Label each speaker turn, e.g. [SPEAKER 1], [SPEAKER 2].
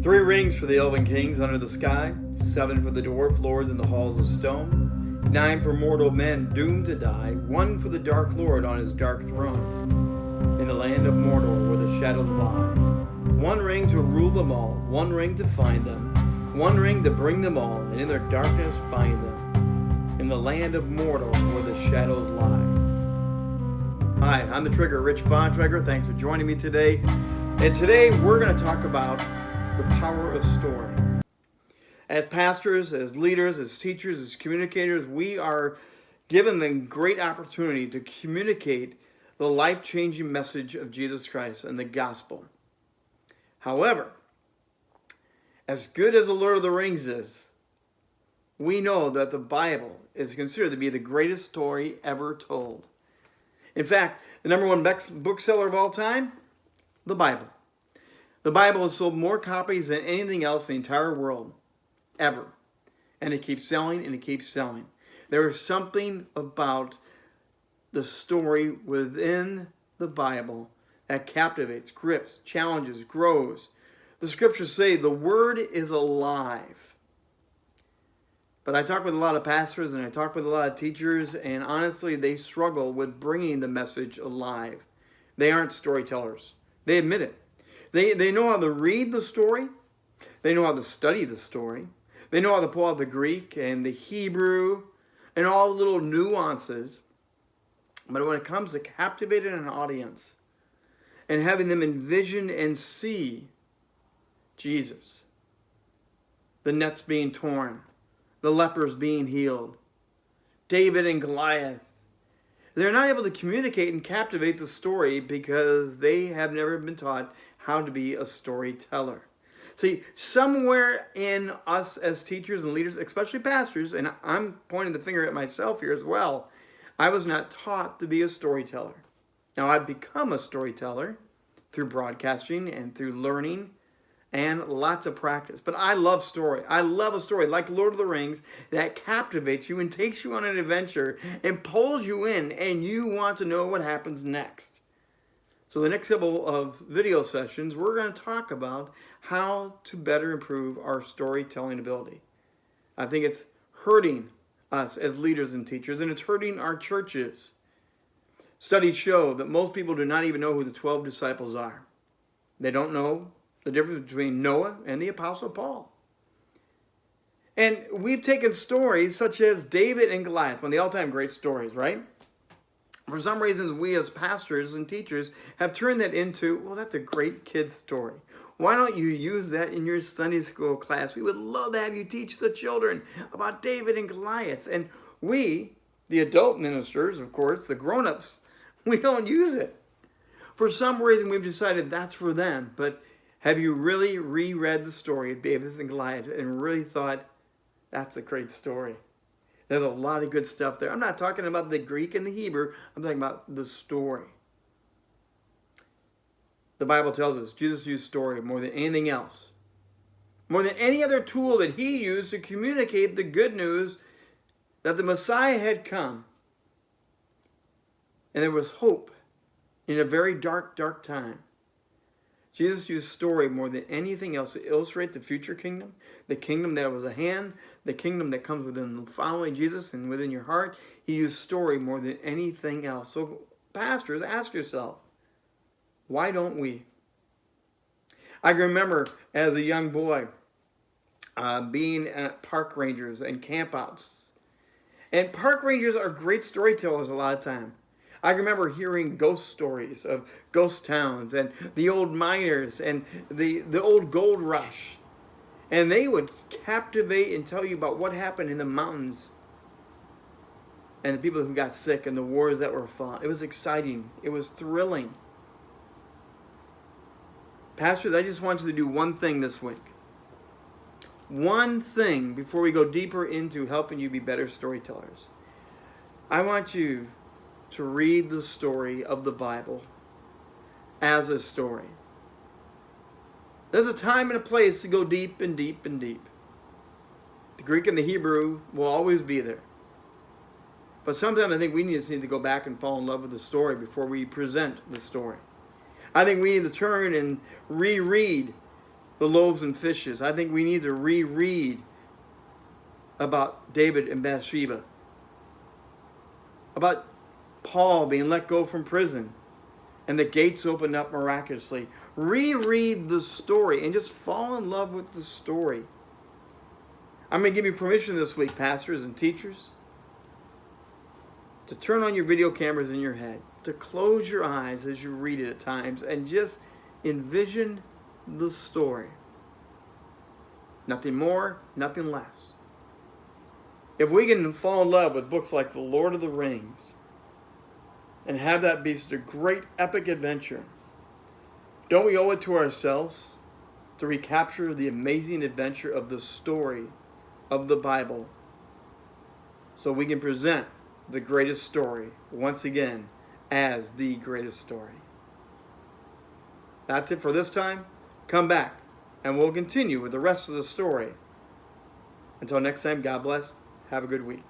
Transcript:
[SPEAKER 1] 3 rings for the elven kings under the sky, 7 for the dwarf lords in the halls of stone, 9 for mortal men doomed to die, 1 for the dark lord on his dark throne, in the land of Mordor where the shadows lie. 1 ring to rule them all, 1 ring to find them, 1 ring to bring them all, and in their darkness bind them, in the land of Mordor where the shadows lie. Hi, I'm the Trigger, Rich Bontrager. Thanks for joining me today. And today we're going to talk about the power of story. As pastors, as leaders, as teachers, as communicators, we are given the great opportunity to communicate the life-changing message of Jesus Christ and the gospel. However, as good as The Lord of the Rings is, we know that the Bible is considered to be the greatest story ever told. In fact, the #1 bookseller of all time, the Bible. The Bible has sold more copies than anything else in the entire world, ever. And it keeps selling and it keeps selling. There is something about the story within the Bible that captivates, grips, challenges, grows. The scriptures say the word is alive. But I talk with a lot of pastors and I talk with a lot of teachers, and honestly, they struggle with bringing the message alive. They aren't storytellers. They admit it. They know how to read the story. They know how to study the story. They know how to pull out the Greek and the Hebrew and all the little nuances. But when it comes to captivating an audience and having them envision and see Jesus, the nets being torn, the lepers being healed, David and Goliath, they're not able to communicate and captivate the story because they have never been taught how to be a storyteller. See, somewhere in us as teachers and leaders, especially pastors, and I'm pointing the finger at myself here as well, I was not taught to be a storyteller. Now, I've become a storyteller through broadcasting and through learning and lots of practice. But I love story. I love a story like Lord of the Rings that captivates you and takes you on an adventure and pulls you in, and you want to know what happens next. So the next couple of video sessions, we're going to talk about how to better improve our storytelling ability. I think it's hurting us as leaders and teachers, and it's hurting our churches. Studies show that most people do not even know who the 12 disciples are. They don't know the difference between Noah and the Apostle Paul. And we've taken stories such as David and Goliath, one of the all-time great stories, right? For some reason, we as pastors and teachers have turned that into, well, that's a great kid's story. Why don't you use that in your Sunday school class? We would love to have you teach the children about David and Goliath. And we, the adult ministers, of course, the grown-ups, we don't use it. For some reason, we've decided that's for them. But have you really reread the story of David and Goliath and really thought, that's a great story? There's a lot of good stuff there. I'm not talking about the Greek and the Hebrew. I'm talking about the story. The Bible tells us Jesus used story more than anything else. More than any other tool that he used to communicate the good news that the Messiah had come. And there was hope in a very dark, dark time. Jesus used story more than anything else to illustrate the future kingdom, the kingdom that was at hand, the kingdom that comes within following Jesus and within your heart. He used story more than anything else. So pastors, ask yourself, why don't we? I can remember as a young boy being at park rangers and campouts. And park rangers are great storytellers a lot of time. I remember hearing ghost stories of ghost towns and the old miners and the old gold rush. And they would captivate and tell you about what happened in the mountains and the people who got sick and the wars that were fought. It was exciting. It was thrilling. Pastors, I just want you to do one thing this week. One thing before we go deeper into helping you be better storytellers. I want you to read the story of the Bible as a story. There's a time and a place to go deep and deep and deep. The Greek and the Hebrew will always be there. But sometimes I think we just need to go back and fall in love with the story before we present the story. I think we need to turn and reread the loaves and fishes. I think we need to reread about David and Bathsheba, about Paul being let go from prison and the gates opened up miraculously. Reread the story and just fall in love with the story. I'm going to give you permission this week, pastors and teachers, to turn on your video cameras in your head, to close your eyes as you read it at times, and just envision the story. Nothing more, nothing less. If we can fall in love with books like The Lord of the Rings and have that be such a great epic adventure, don't we owe it to ourselves to recapture the amazing adventure of the story of the Bible so we can present the greatest story once again as the greatest story? That's it for this time. Come back and we'll continue with the rest of the story. Until next time, God bless. Have a good week.